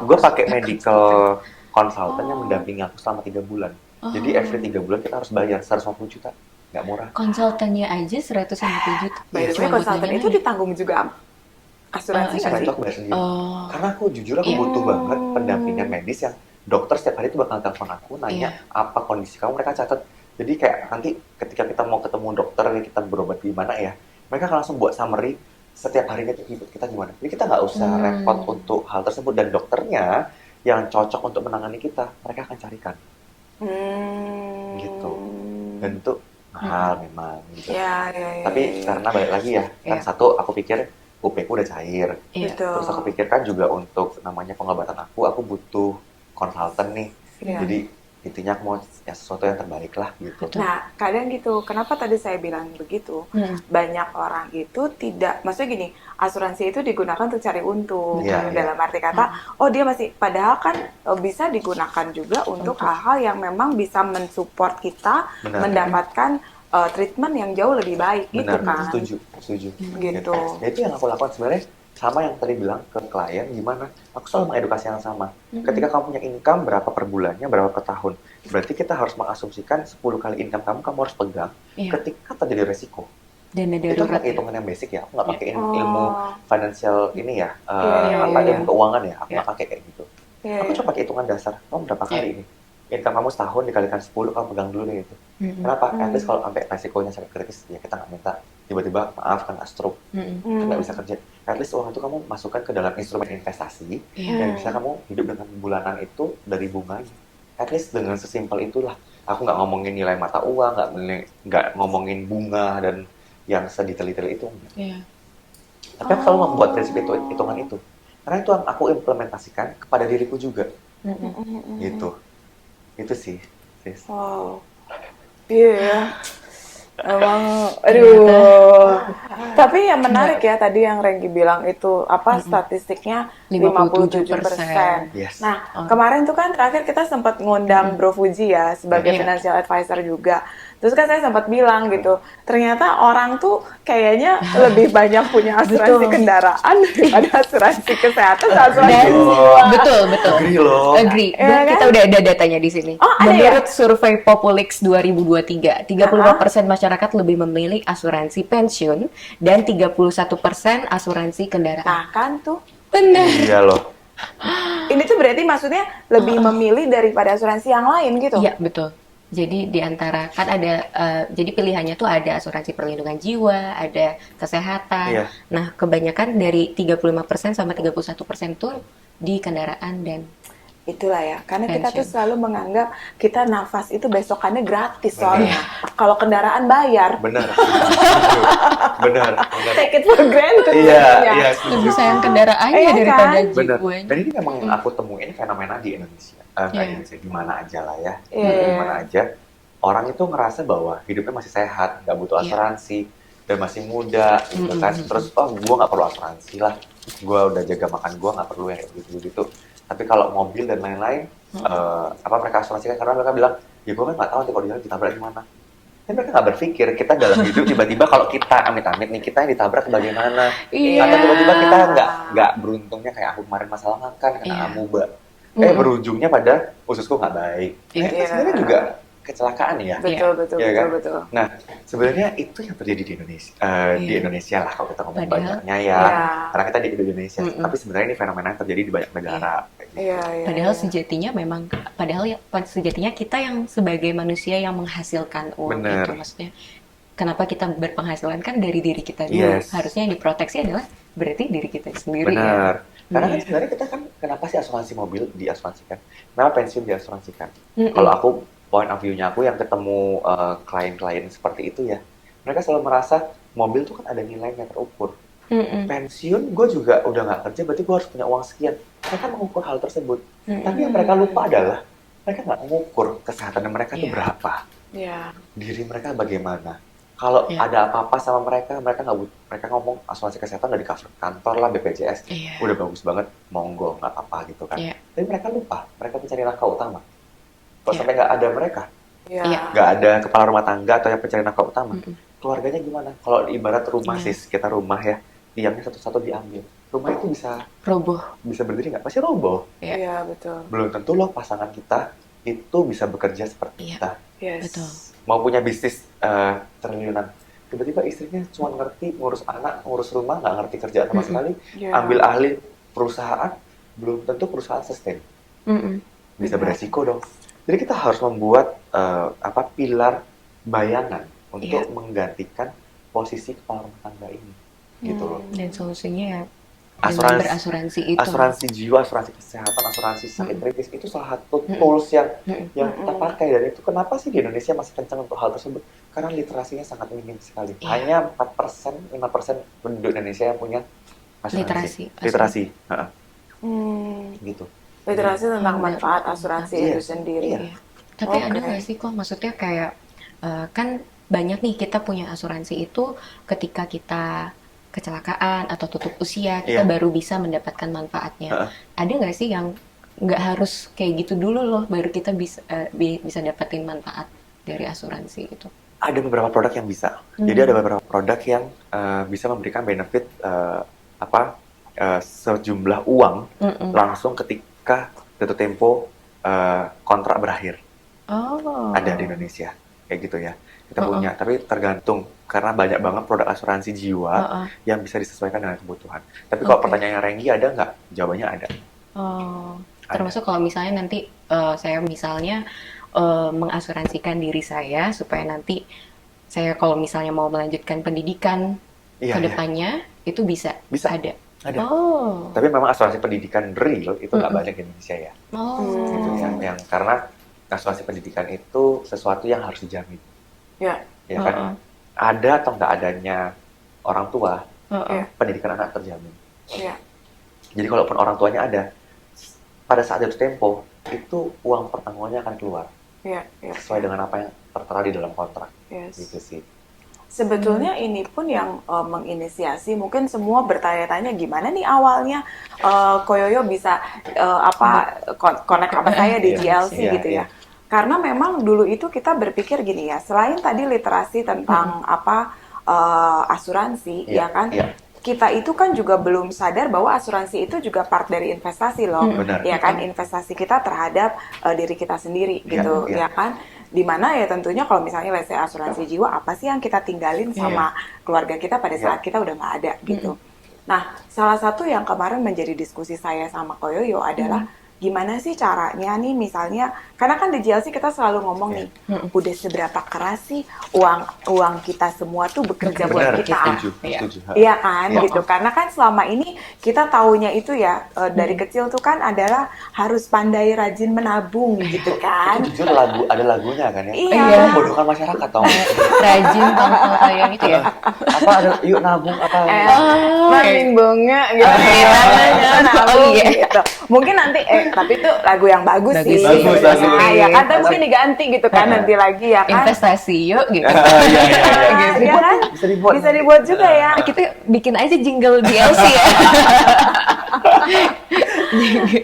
Gue pakai medical konsultan yang mendampingi aku selama 3 bulan. Jadi every 3 bulan kita harus bayar 150 juta. Nggak murah. Konsultannya aja 150 juta. By the way, konsultan itu ditanggung juga asuransi nggak sih? Itu aku bayar sendiri. Karena aku jujur aku butuh banget pendampingan medis yang dokter setiap hari itu bakal telepon aku nanya apa kondisi kamu, mereka catat. Jadi kayak nanti ketika kita mau ketemu dokter, kita berobat di mana ya, mereka akan langsung buat summary setiap harinya kita gimana. Jadi kita nggak usah repot untuk hal tersebut, dan dokternya yang cocok untuk menangani kita, mereka akan carikan. Gitu. Dan itu mahal memang gitu. Tapi karena balik lagi ya, kan satu aku pikir UP ku udah cair. Terus aku pikirkan juga untuk namanya pengobatan aku butuh konsultan nih. Jadi intinya aku mau ya sesuatu yang terbaik lah gitu. Nah, kadang gitu. Kenapa tadi saya bilang begitu? Banyak orang itu tidak, maksudnya gini, asuransi itu digunakan untuk cari untung. Dalam arti kata, oh dia masih, padahal kan bisa digunakan juga untuk hal-hal yang memang bisa mensupport kita mendapatkan treatment yang jauh lebih baik gitu kan. Setuju. Gitu. Ya itu yang aku lakukan sebenarnya. sama yang tadi bilang ke klien, gimana? Aku selalu mengedukasi yang sama. Ketika kamu punya income berapa per bulannya, berapa per tahun, berarti kita harus mengasumsikan 10 kali income kamu harus pegang ketika terjadi resiko. Dana Itu darurat. pakai hitungan yang basic ya. Aku nggak pakai ilmu financial ini ya, ilmu keuangan ya. Aku nggak pakai kayak gitu. Aku cuma pakai hitungan dasar. Kamu berapa kali ini? Income kamu setahun dikalikan 10, kamu pegang dulu deh itu. Kenapa? At least kalau sampai resikonya sangat kritis, ya kita nggak minta tiba-tiba maaf kena stroke, nggak bisa kerja. At least uang itu kamu masukkan ke dalam instrumen investasi dan bisa kamu hidup dengan bulanan itu dari bunganya. At least dengan sesimpel itulah. Aku nggak ngomongin nilai mata uang, nggak ngomongin bunga dan yang sedetail-detail itu. Tapi aku selalu membuat prinsip itu, hitungan itu. Karena itu yang aku implementasikan kepada diriku juga. Gitu. Itu sih. Wow. Iya. Emang, aduh. Tapi yang menarik ya tadi yang Renggi bilang itu apa statistiknya 57%. Yes. Nah, kemarin tuh kan terakhir kita sempat ngundang Bro Fuji ya sebagai financial advisor juga. Terus kan saya sempat bilang gitu, ternyata orang tuh kayaknya lebih banyak punya asuransi kendaraan daripada asuransi kesehatan, asuransi jiwa. Betul. Agree loh. Agree. Dan kita udah ada datanya di sini. Oh, ada menurut survei Populix 2023, 35% masyarakat lebih memilih asuransi pensiun dan 31% asuransi kendaraan. Nah kan tuh. Benar. Iya loh. Ini tuh berarti maksudnya lebih memilih daripada asuransi yang lain gitu? Iya, betul. Jadi di antara kan ada jadi pilihannya tuh ada asuransi perlindungan jiwa, ada kesehatan. Iya. Nah, kebanyakan dari 35% sama 31% tuh di kendaraan dan Itulah ya, karena kita tuh pensiun. selalu menganggap kita nafas itu besokannya gratis soalnya. Kalau kendaraan bayar, Benar. Benar. take it for granted. Iya, jadinya. iya. lebih sayang kendaraannya Iya daripada kan? Benar. jiwanya. Dan ini memang aku temuin fenomena di Indonesia. Nggak Indonesia, di mana aja lah ya. Iya. Di mana aja. Orang itu ngerasa bahwa hidupnya masih sehat, nggak butuh asuransi, dan masih muda, gitu kan. Terus, gue nggak perlu asuransi lah. Gue udah jaga makan gue, nggak perlu yang gitu-gitu. Tapi kalau mobil dan lain-lain, mereka asuransikan karena mereka bilang, ya gue kan nggak tahu nanti kalau di jalan ditabrak gimana. Tapi mereka nggak berpikir kita dalam hidup tiba-tiba kalau kita amit-amit nih kita yang ditabrak bagaimana? Iya. Atau tiba-tiba kita nggak beruntungnya kayak aku kemarin masalah makan kena amuba. Berujungnya pada ususku nggak baik. Itu sebenarnya juga kecelakaan ya. Betul. Nah, sebenarnya itu yang terjadi di Indonesia. Di Indonesia lah kalau kita ngomong Padahal- banyaknya ya. Karena kita di Indonesia. Tapi sebenarnya ini fenomena yang terjadi di banyak negara. Iya. Padahal sejatinya memang, sejatinya kita yang sebagai manusia yang menghasilkan uang Bener. itu, maksudnya kenapa kita berpenghasilan kan dari diri kita dulu. Yes. Harusnya yang diproteksi adalah berarti diri kita sendiri. Benar. Ya. Karena kan sebenarnya kita kan kenapa sih asuransi mobil diasuransikan? Kenapa pensiun diasuransikan? Kalau aku point of view-nya aku yang ketemu klien-klien seperti itu ya, mereka selalu merasa mobil tuh kan ada nilainya terukur. Pensiun gue juga udah nggak kerja, berarti gue harus punya uang sekian. Mereka mengukur hal tersebut. Tapi yang mereka lupa adalah mereka nggak mengukur kesehatan mereka tuh berapa, Iya. diri mereka bagaimana. Kalau ada apa-apa sama mereka mereka ngomong asuransi kesehatan udah di cover kantor lah BPJS, udah bagus banget, monggo nggak apa-apa gitu kan. Tapi mereka lupa, mereka pencari nafkah utama. Kalau sampai nggak ada mereka, nggak ada kepala rumah tangga atau yang pencari nafkah utama, keluarganya gimana? Kalau ibarat rumah kita rumah ya, tiangnya satu-satu diambil, rumah itu bisa Roboh. berdiri nggak? Pasti roboh. Iya, betul. Belum tentu loh pasangan kita itu bisa bekerja seperti kita. Yes. Betul. Mau punya bisnis triliunan, tiba-tiba istrinya cuma ngerti ngurus anak, ngurus rumah, nggak ngerti kerjaan sama sekali, ambil alih perusahaan, belum tentu perusahaan sustain. Bisa beresiko dong. Jadi kita harus membuat pilar bayangan untuk menggantikan posisi kepala rumah tangga ini, gitu loh. Dan solusinya ya dengan berasuransi itu. Asuransi jiwa, asuransi kesehatan, asuransi sakit kritis itu salah satu tools yang kita pakai. Dan itu kenapa sih di Indonesia masih kencang untuk hal tersebut? Karena literasinya sangat minim sekali. Hanya 4%, 5% penduduk Indonesia yang punya asuransi. Literasi. Gitu. Literasi tentang manfaat asuransi itu sendiri. Tapi ada nggak sih kok, maksudnya kayak kan banyak nih kita punya asuransi itu ketika kita kecelakaan atau tutup usia kita baru bisa mendapatkan manfaatnya. Ada nggak sih yang nggak harus kayak gitu dulu loh baru kita bisa dapetin manfaat dari asuransi itu? Ada beberapa produk yang bisa. Jadi ada beberapa produk yang bisa memberikan benefit sejumlah uang langsung ketika jatuh tempo kontrak berakhir. Ada di Indonesia kayak gitu ya, kita punya, tapi tergantung karena banyak banget produk asuransi jiwa yang bisa disesuaikan dengan kebutuhan. Tapi kalau pertanyaannya Renggi ada nggak? Jawabannya ada. Termasuk kalau misalnya nanti saya misalnya mengasuransikan diri saya supaya nanti saya kalau misalnya mau melanjutkan pendidikan ke depannya itu bisa ada. Tapi memang asuransi pendidikan real itu nggak banyak di Indonesia ya. Gitu ya. Yang karena asuransi pendidikan itu sesuatu yang harus dijamin. Ya kan? Ada atau nggak adanya orang tua, pendidikan anak terjamin. Jadi kalaupun orang tuanya ada, pada saat jatuh tempo itu uang pertanggungannya akan keluar. Sesuai dengan apa yang tertera di dalam kontrak. Gitu sih. Sebetulnya ini pun yang menginisiasi, mungkin semua bertanya-tanya gimana nih awalnya Koyoyo bisa connect sama saya di GLC gitu ya. Karena memang dulu itu kita berpikir gini ya, selain tadi literasi tentang asuransi, ya kan, kita itu kan juga belum sadar bahwa asuransi itu juga part dari investasi loh, ya kan, investasi kita terhadap diri kita sendiri gitu, ya kan. Dimana ya tentunya kalau misalnya let's say asuransi jiwa, apa sih yang kita tinggalin sama keluarga kita pada saat kita udah nggak ada gitu. Nah, salah satu yang kemarin menjadi diskusi saya sama Koyoyo adalah gimana sih caranya nih misalnya, karena kan di GLC kita selalu ngomong nih, udah seberapa keras sih uang kita semua tuh bekerja buat kita. Iya kan gitu, karena kan selama ini kita taunya itu ya dari kecil tuh kan adalah harus pandai rajin menabung gitu kan. Itu jujur ada lagunya kan ya. Iya. Membodohkan masyarakat tau. Rajin yang itu ya. Apa ada yuk nabung apa? Maling bunga gitu. Nabung gitu. Mungkin nanti tapi itu lagu yang bagus sih. Bagus. Ya kan, tapi mungkin diganti gitu kan nanti lagi ya kan. Investasi yuk gitu. Iya kan? Bisa dibuat juga ya. Kita bikin aja jingle DLC ya.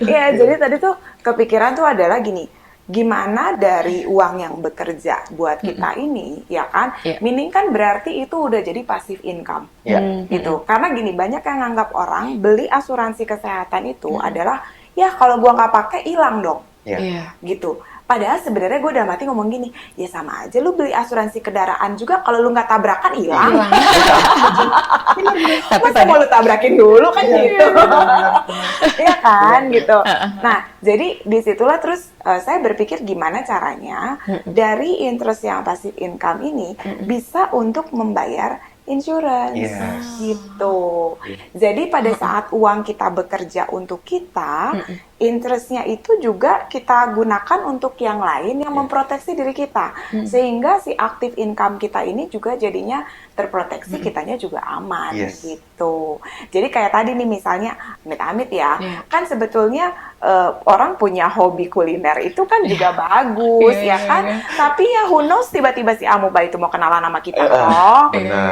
Iya, jadi tadi tuh kepikiran tuh adalah gini, gimana dari uang yang bekerja buat kita ini, ya kan, meaning kan berarti itu udah jadi passive income, gitu. Karena gini, banyak yang nganggap orang beli asuransi kesehatan itu adalah, ya kalau gua nggak pakai hilang dong, gitu. Padahal sebenarnya gue udah mati ngomong gini, ya sama aja lu beli asuransi kendaraan juga kalau lu nggak tabrakan hilang. Tapi mau lu tabrakin dulu kan gitu. Iya kan gitu. Nah, jadi disitulah terus saya berpikir gimana caranya dari interest yang passive income ini bisa untuk membayar insurance gitu. Jadi pada saat uang kita bekerja untuk kita, interestnya itu juga kita gunakan untuk yang lain yang memproteksi diri kita, sehingga si active income kita ini juga jadinya terproteksi, kitanya juga aman gitu. Jadi kayak tadi nih misalnya, amit-amit ya, kan sebetulnya orang punya hobi kuliner itu kan juga bagus ya kan, tapi ya who knows tiba-tiba si Amuba itu mau kenalan sama kita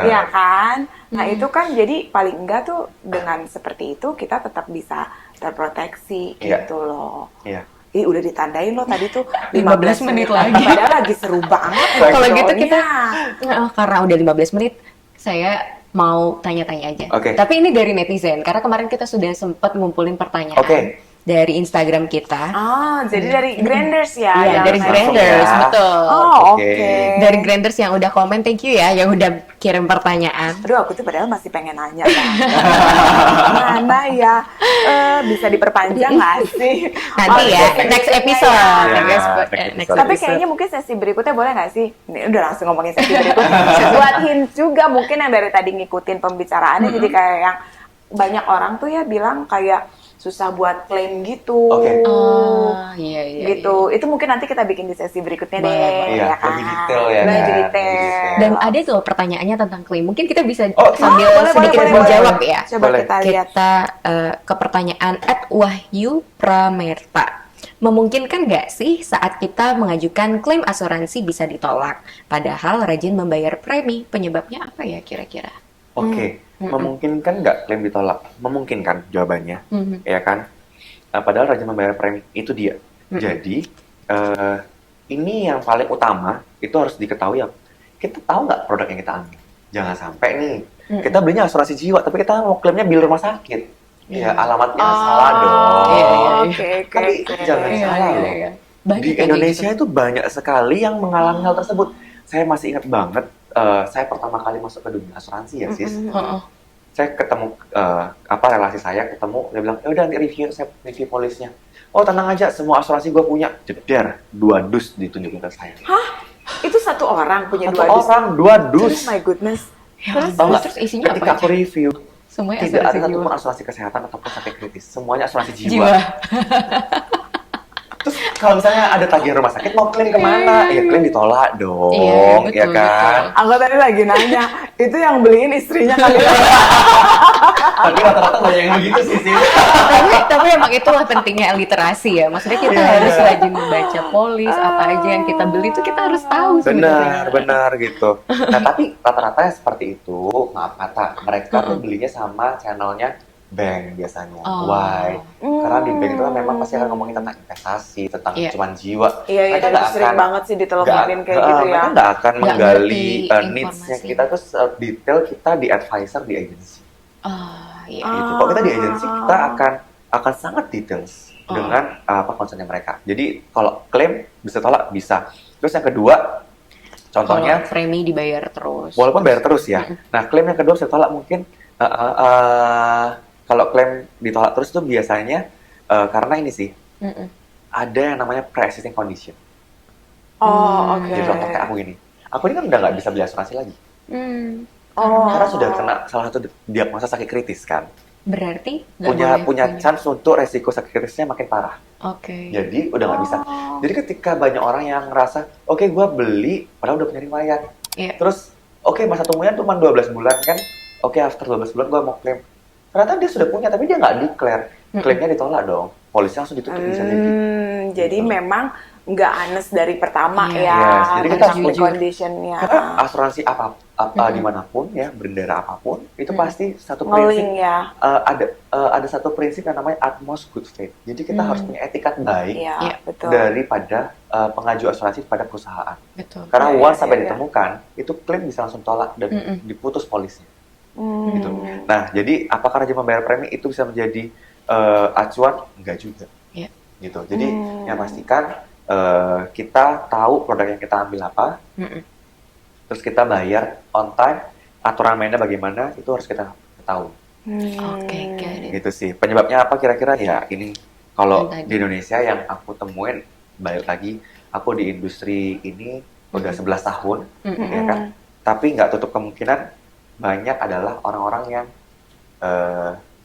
ya kan. Nah itu kan jadi paling enggak tuh dengan seperti itu kita tetap bisa terproteksi gitu loh. Ih, udah ditandain loh tadi tuh 15 menit lagi. Padahal lagi seru banget. Kalau gitu kita karena udah 15 menit saya mau tanya-tanya aja. Tapi ini dari netizen karena kemarin kita sudah sempat ngumpulin pertanyaan. Dari Instagram kita. Jadi dari Granders ya? Iya, dari Granders, betul. Dari Granders yang udah komen, thank you ya, yang udah kirim pertanyaan. Aduh, aku tuh padahal masih pengen nanya. Mana ya? Bisa diperpanjang nggak sih? Nanti ya, next episode. Tapi kayaknya mungkin sesi berikutnya boleh nggak sih? Ini udah langsung ngomongin sesi berikutnya. Buat hint juga mungkin yang dari tadi ngikutin pembicaraannya, jadi kayak yang banyak orang tuh ya bilang kayak susah buat klaim gitu. Gitu. Itu mungkin nanti kita bikin di sesi berikutnya deh. Ya kan? Lebih detail ya. Lebih detail. Dan ada tuh pertanyaannya tentang klaim. Mungkin kita bisa sambil sedikit menjawab ya. Coba kita lihat. Kita ke pertanyaan @wahyu_pramerta. Memungkinkan nggak sih saat kita mengajukan klaim asuransi bisa ditolak? Padahal rajin membayar premi. Penyebabnya apa ya kira-kira? Memungkinkan nggak klaim ditolak? Memungkinkan jawabannya, ya kan? Padahal rajin membayar premi itu dia. Jadi ini yang paling utama itu harus diketahui ya. Kita tahu nggak produk yang kita ambil? Jangan sampai nih kita belinya asuransi jiwa, tapi kita mau klaimnya bil rumah sakit. Ya, alamatnya salah dong. Oke. Tapi jangan salah loh. Di Indonesia itu banyak sekali yang mengalami hal tersebut. Saya masih ingat banget, saya pertama kali masuk ke dunia asuransi ya, Sis. Saya ketemu, relasi saya ketemu, dia bilang, ya udah nanti saya review polisnya. Oh tenang aja, semua asuransi gue punya. Jeder, 2 dus ditunjukin ke saya. Hah? Itu satu orang punya 2 dus? Satu orang, 2 dus. Oh my goodness. Terus isinya ketika aku review, semuanya tidak ada asuransi satupun jiwa. asuransi kesehatan ataupun sakit kritis. Semuanya asuransi jiwa. Terus kalau misalnya ada tagihan rumah sakit mau klaim kemana? Ya klaim ditolak dong, ya kan? Aku tadi lagi nanya, itu yang beliin istrinya kali ya? Tapi rata-rata banyak yang begitu sih. Tapi emang itulah pentingnya literasi ya. Maksudnya kita harus rajin membaca polis, apa aja yang kita beli itu kita harus tahu sebenarnya. Benar gitu. Nah tapi rata-rata seperti itu, maaf kata, mereka tuh belinya sama channelnya bank biasanya. Why? Karena di bank itu kan memang pasti akan ngomongin tentang investasi, tentang cuman jiwa. Iya, itu sering banget sih diteleponin kayak gitu ya. Mereka nggak akan menggali needs-nya kita tuh detail kita di advisor di agency. Gitu. Kalau kita di agency kita akan sangat details dengan concernnya mereka. Jadi kalau klaim bisa tolak bisa. Terus yang kedua, contohnya premi dibayar terus. Walaupun bayar terus ya. Nah klaim yang kedua bisa tolak mungkin. Kalau klaim ditolak terus tuh biasanya karena ini sih ada yang namanya pre-existing condition. Oke. Jadi contoh kayak aku gini, aku ini kan udah nggak bisa beli asuransi lagi. Karena sudah kena salah satu diagnosa sakit kritis kan. Berarti punya chance untuk resiko sakit kritisnya makin parah. Jadi udah nggak bisa. Jadi ketika banyak orang yang ngerasa, oke, gue beli padahal udah punya riwayat. Terus masa tunggunya cuma 12 bulan kan. After 12 bulan gue mau klaim. Ternyata dia sudah punya, tapi dia nggak declare. Klaimnya ditolak dong. Polisi langsung ditutup bisa jadi. Jadi memang nggak honest dari pertama ya. Yes. Jadi kita harus conditionnya. Karena asuransi apa dimanapun ya, bendera apapun, itu pasti satu prinsip. Ya. Ada satu prinsip yang namanya utmost good faith. Jadi kita harus punya etikat baik betul. daripada pengaju asuransi pada perusahaan. Betul. Karena once sampai ditemukan, itu klaim bisa langsung tolak dan diputus polisnya. Gitu. Nah, jadi apakah rajin membayar premi itu bisa menjadi acuan? Enggak juga. Gitu. Jadi yang pastikan kita tahu produk yang kita ambil apa, terus kita bayar on time, aturan mainnya bagaimana itu harus kita tahu. Gitu sih. Penyebabnya apa kira-kira? Ya ini kalau di Indonesia yang aku temuin, balik lagi, aku di industri ini udah 11 tahun, ya kan? Tapi nggak tutup kemungkinan banyak adalah orang-orang yang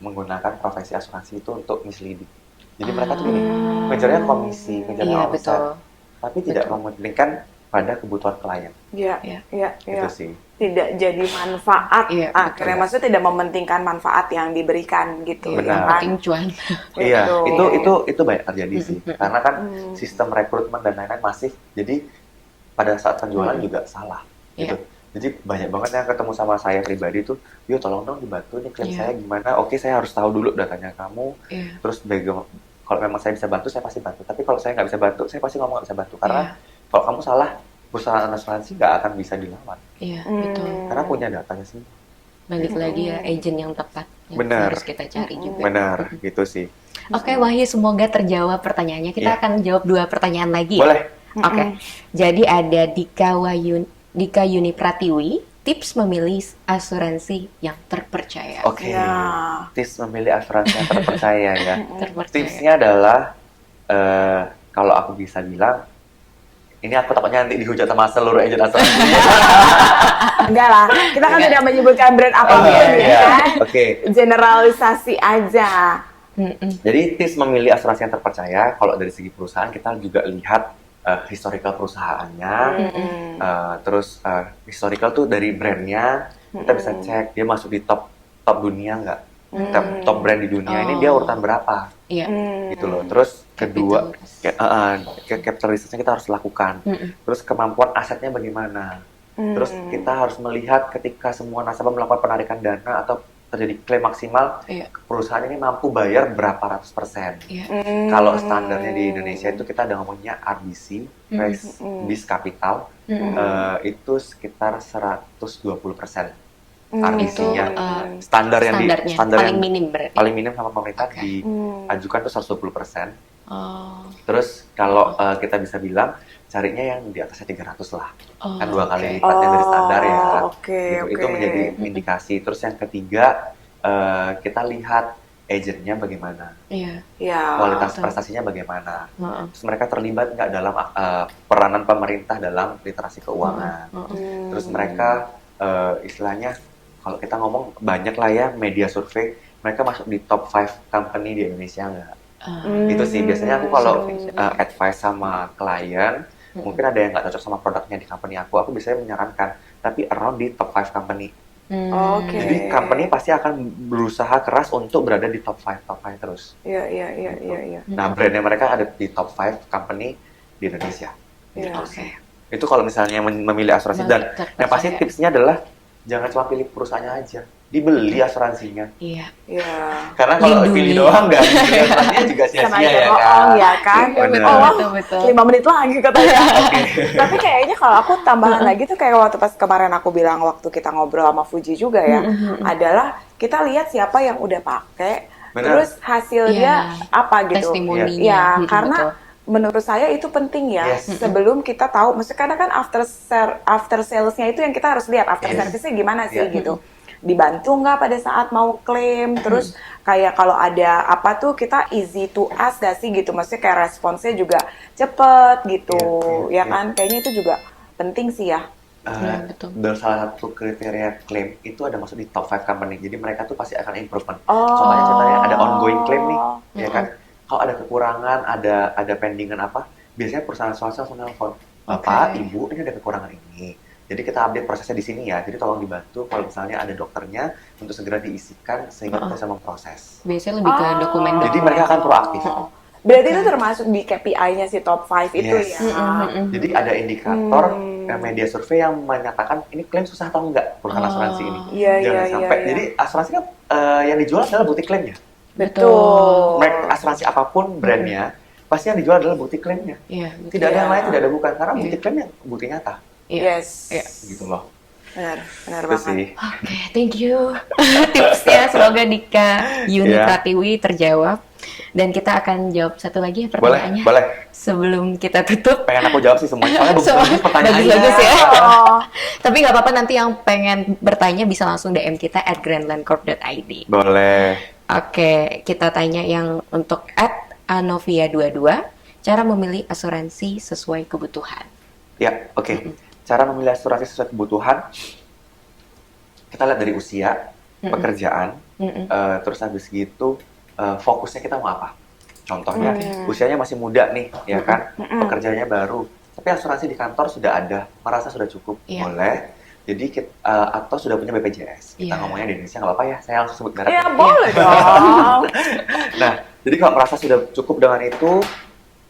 menggunakan profesi asuransi itu untuk misleading. Jadi mereka tuh gini, ngejarnya komisi, ngejarnya omset, tapi tidak mementingkan pada kebutuhan klien. Iya. Itu sih. Tidak jadi manfaat. Akhirnya maksudnya tidak mementingkan manfaat yang diberikan gitu. Benar. Penting cuan. Iya, itu banyak terjadi sih. Karena kan sistem rekrutmen dan lain-lain masih, jadi pada saat penjualan juga salah. Gitu. Jadi banyak banget yang ketemu sama saya pribadi tuh, yo tolong dong dibantu nih klaim saya gimana. Oke, saya harus tahu dulu datanya kamu. Terus kalau memang saya bisa bantu, saya pasti bantu. Tapi kalau saya nggak bisa bantu, saya pasti ngomong nggak bisa bantu. Karena kalau kamu salah, perusahaan asuransi nggak akan bisa dilawan. Betul. Karena punya datanya sih. Balik lagi ya, agent yang tepat yang harus kita cari juga. Benar, gitu sih. Oke, Wahyu, semoga terjawab pertanyaannya. Kita akan jawab 2 pertanyaan lagi. Boleh. Jadi ada Dika Yuni Pratiwi, tips memilih asuransi yang terpercaya. Tips memilih asuransi yang terpercaya ya. Tipsnya adalah, kalau aku bisa bilang, ini aku takutnya nanti dihujat sama seluruh agent asuransi. Enggak lah, kita kan tidak menyebutkan brand apapun kan. Generalisasi aja. Jadi tips memilih asuransi yang terpercaya, kalau dari segi perusahaan kita juga lihat historical perusahaannya, terus historical tuh dari brandnya, kita bisa cek dia masuk di top dunia nggak, top brand di dunia ini dia urutan berapa, gitu loh. Terus kedua, capitalisasinya kita harus lakukan, terus kemampuan asetnya bagaimana, terus kita harus melihat ketika semua nasabah melakukan penarikan dana atau terjadi klaim maksimal, perusahaan ini mampu bayar berapa ratus %. Kalau standarnya di Indonesia itu kita ada ngomongnya RBC, Risk Capital, itu sekitar 120%. Artinya standar yang paling minim berarti. Paling minim sama pemerintah diajukan tuh 120%. Terus kalau kita bisa bilang carinya yang di atasnya 300 lah. Kan 2 kali lipatnya dari standar ya. Itu menjadi indikasi. Terus yang ketiga kita lihat agentnya bagaimana, kualitas prestasinya bagaimana, terus mereka terlibat nggak dalam peranan pemerintah dalam literasi keuangan, terus mereka istilahnya kalau kita ngomong banyak lah ya media survei, mereka masuk di top 5 company di Indonesia nggak? Itu sih biasanya aku kalau advice sama klien, mungkin ada yang nggak cocok sama produknya di company aku biasanya menyarankan, tapi around di top 5 company. Jadi company pasti akan berusaha keras untuk berada di top 5 terus. Iya. Nah, brandnya mereka ada di top 5 company di Indonesia. Itu kalau misalnya memilih asuransi dan yang pasti tipsnya adalah jangan cuma pilih perusahaannya aja, dibeli asuransinya. Iya. Karena kalau pilih doang nggak dibeli asuransinya juga sia-sia ya kan. Betul. 5 menit lagi katanya. Tapi kayaknya kalau aku tambahan lagi tuh kayak waktu pas kemarin aku bilang waktu kita ngobrol sama Fuji juga ya, adalah kita lihat siapa yang udah pakai, terus hasilnya apa gitu. Testimoninya. Karena menurut saya itu penting ya, sebelum kita tahu, maksudnya kadang kan after sales-nya itu yang kita harus lihat, after service-nya gimana sih gitu. Dibantu nggak pada saat mau klaim, terus kayak kalau ada apa tuh kita easy to ask gak sih gitu, maksudnya kayak responsnya juga cepet gitu, ya kan, kayaknya itu juga penting sih ya. Dan salah satu kriteria klaim itu ada masuk di top 5 company, jadi mereka tuh pasti akan improvement. Contohnya ada ongoing claim nih, ya kan. Kalau ada kekurangan, ada pendingan apa, biasanya perusahaan swasta langsung nelfon, Bapak, Ibu, ini ada kekurangan ini. Jadi kita update prosesnya di sini ya. Jadi tolong dibantu kalau misalnya ada dokternya untuk segera diisikan sehingga kita bisa memproses. Biasanya lebih ke dokumen. Jadi mereka akan proaktif. Berarti itu termasuk di KPI-nya si top 5 itu ya. Jadi ada indikator media survei yang menyatakan ini klaim susah atau enggak perusahaan asuransi ini. Jangan sampai. Jadi asuransi kan yang dijual adalah bukti klaimnya. Betul. Asuransi apapun brandnya, pasti yang dijual adalah bukti klaimnya. Tidak ada yang lain, tidak ada bukan. Karena bukti klaimnya bukti nyata. Gitu loh. Benar banget. Oke, thank you. Tipsnya semoga Dika Yuni Pratiwi terjawab. Dan kita akan jawab satu lagi ya pertanyaannya. Boleh. Sebelum kita tutup. Pengen aku jawab sih semuanya, soalnya pertanyaannya. Bagus ya. Tapi nggak apa-apa, nanti yang pengen bertanya bisa langsung DM kita @grandlandcorp.id. Boleh. Oke, kita tanya yang untuk @anovia22, cara memilih asuransi sesuai kebutuhan. Ya, oke. Cara memilih asuransi sesuai kebutuhan, kita lihat dari usia, pekerjaan, terus habis gitu fokusnya kita mau apa. Contohnya, usianya masih muda nih, ya kan, pekerjaannya baru, tapi asuransi di kantor sudah ada, merasa sudah cukup, boleh. Jadi atau sudah punya BPJS. Kita ngomongnya di Indonesia nggak apa-apa ya, saya langsung sebut merek. Ya boleh dong. Nah, jadi kalau merasa sudah cukup dengan itu,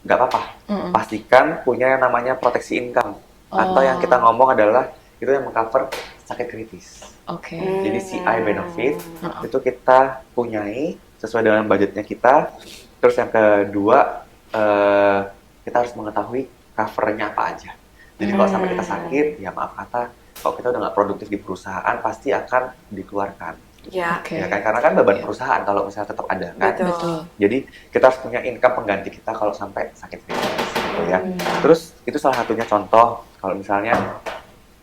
nggak apa-apa. Pastikan punya yang namanya proteksi income. Atau yang kita ngomong adalah itu yang mengcover sakit kritis. Jadi CI benefit itu kita punyai sesuai dengan budgetnya kita. Terus yang kedua, kita harus mengetahui covernya apa aja. Jadi kalau sampai kita sakit, ya maaf kata, kalau kita udah nggak produktif di perusahaan, pasti akan dikeluarkan. Ya kan? Karena kan beban perusahaan kalau misalnya tetap ada kan. Betul. Jadi kita harus punya income pengganti kita kalau sampai sakit kritis gitu ya. Terus itu salah satunya contoh kalau misalnya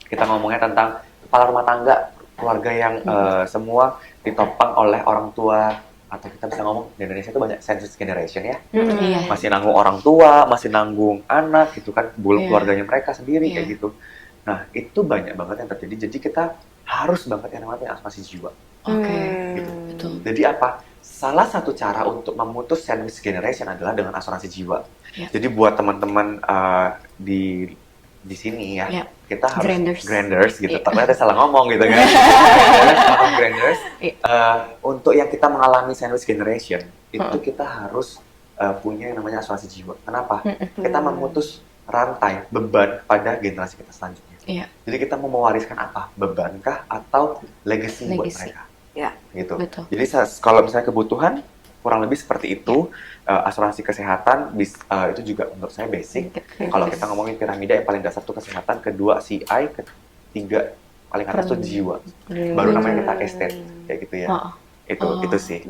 kita ngomongnya tentang kepala rumah tangga, keluarga yang semua ditopang oleh orang tua, atau kita bisa ngomong di Indonesia itu banyak census generation ya. Masih nanggung orang tua, masih nanggung anak gitu kan, keluarganya mereka sendiri kayak gitu. Nah, itu banyak banget yang terjadi. Jadi kita harus banget yang namanya asuransi jiwa. Gitu. Betul. Jadi apa? Salah satu cara untuk memutus sandwich generation adalah dengan asuransi jiwa. Jadi buat teman-teman di sini ya, kita harus granders gitu. Ternyata salah ngomong gitu kan. Granders. Untuk yang kita mengalami sandwich generation, itu kita harus punya yang namanya asuransi jiwa. Kenapa? Kita memutus rantai beban pada generasi kita selanjutnya. Jadi kita mau mewariskan apa? Bebankah atau legacy buat mereka? Gitu. Betul. Jadi kalau misalnya kebutuhan kurang lebih seperti itu, asuransi kesehatan itu juga menurut saya basic. Kalau kita ngomongin piramida yang paling dasar itu kesehatan, kedua CI, ketiga paling atas tuh jiwa. Baru namanya kita estate kayak gitu ya. Itu sih.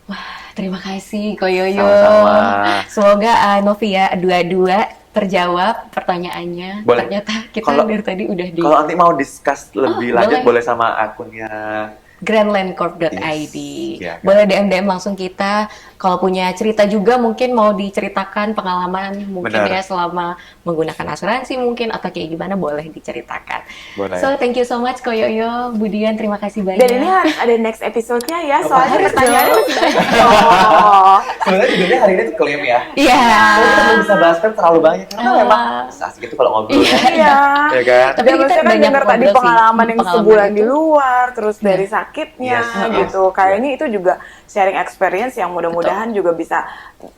Wah, terima kasih Ko Yoyo. Sama-sama. Semoga Novia dua-dua terjawab pertanyaannya. Boleh. Ternyata kita dari tadi udah di Kalau nanti mau discuss lebih lanjut boleh sama akunnya grandlandcorp.id. Yes, boleh DM langsung kita. Kalau punya cerita juga mungkin mau diceritakan pengalaman mungkin ya selama menggunakan asuransi mungkin atau kayak gimana boleh diceritakan. Boleh. So thank you so much Ko Yoyo, Budian, terima kasih banyak. Dan ini harus ada next episode-nya ya, soalnya pertanyaannya masih banyak. Sebenarnya judulnya hari ini tuh klaim ya. Iya. Kita belum bisa bahas kan terlalu banyak karena memang asik gitu kalau ngobrol. Iya. Ya kan? Tapi kita kan dengar tadi pengalaman yang sebulan di luar, terus dari sakitnya gitu. Kayaknya itu juga sharing experience yang mudah-mudahan juga bisa,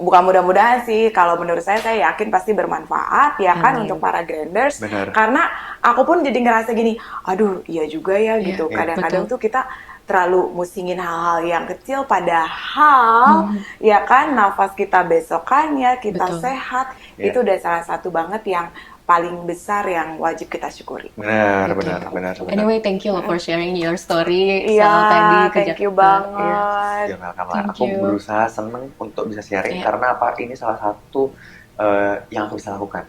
bukan mudah-mudahan sih, kalau menurut saya yakin pasti bermanfaat ya kan untuk para granders. Karena aku pun jadi ngerasa gini, aduh iya juga ya gitu. Kadang-kadang tuh kita terlalu musingin hal-hal yang kecil, padahal ya kan nafas kita besokannya, kita sehat, itu udah salah satu banget yang paling besar yang wajib kita syukuri. Benar. Anyway, thank you for sharing your story. Iya, thank you banget. Ya, welcome. Aku berusaha seneng untuk bisa sharing karena apa? Ini salah satu yang aku bisa lakukan.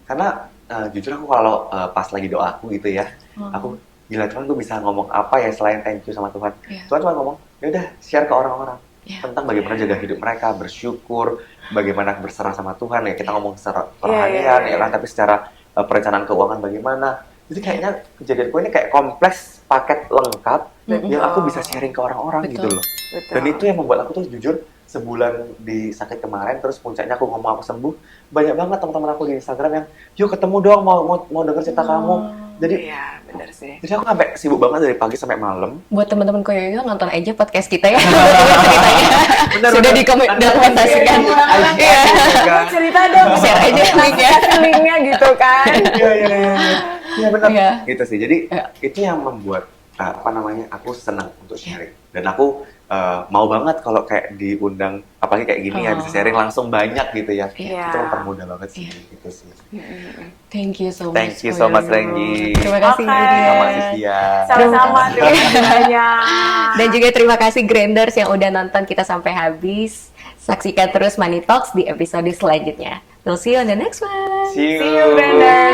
Karena jujur aku kalau pas lagi doa aku gitu ya, aku gila Tuhan, gue bisa ngomong apa ya selain thank you sama Tuhan. Tuhan cuma ngomong, ya udah share ke orang-orang tentang bagaimana jaga hidup mereka, bersyukur, bagaimana berserah sama Tuhan ya. Kita ngomong secara kerohanian ya kan, tapi secara perencanaan keuangan bagaimana. Jadi kayaknya kejadianku ini kayak kompleks, paket lengkap yang aku bisa sharing ke orang-orang gitu loh. Dan itu yang membuat aku tuh jujur sebulan di sakit kemarin, terus puncaknya aku ngomong aku sembuh, banyak banget teman-teman aku di Instagram yang yuk ketemu dong, mau denger cerita kamu. Jadi iya benar sih. Jadi aku sampai sibuk banget dari pagi sampai malam. Buat teman-teman Ko Yoyo nonton aja podcast kita ya. Ceritanya sudah dokumentasikan. Iya. Cerita dong. Share aja linknya gitu kan. Iya benar. Gitu sih. Jadi itu yang membuat aku senang untuk sharing. Dan aku mau banget kalau kayak diundang, apalagi kayak gini ya, bisa sharing langsung banyak gitu ya. Itu mempermudah banget sih. Gitu sih. Thank you so much. Thank you so much, Renggi. Terima kasih. Sama Sisia. Sama-sama. Terima kasih banyak. Dan juga terima kasih Granders yang udah nonton kita sampai habis. Saksikan terus Money Talks di episode selanjutnya. We'll see you on the next one. See you, Granders.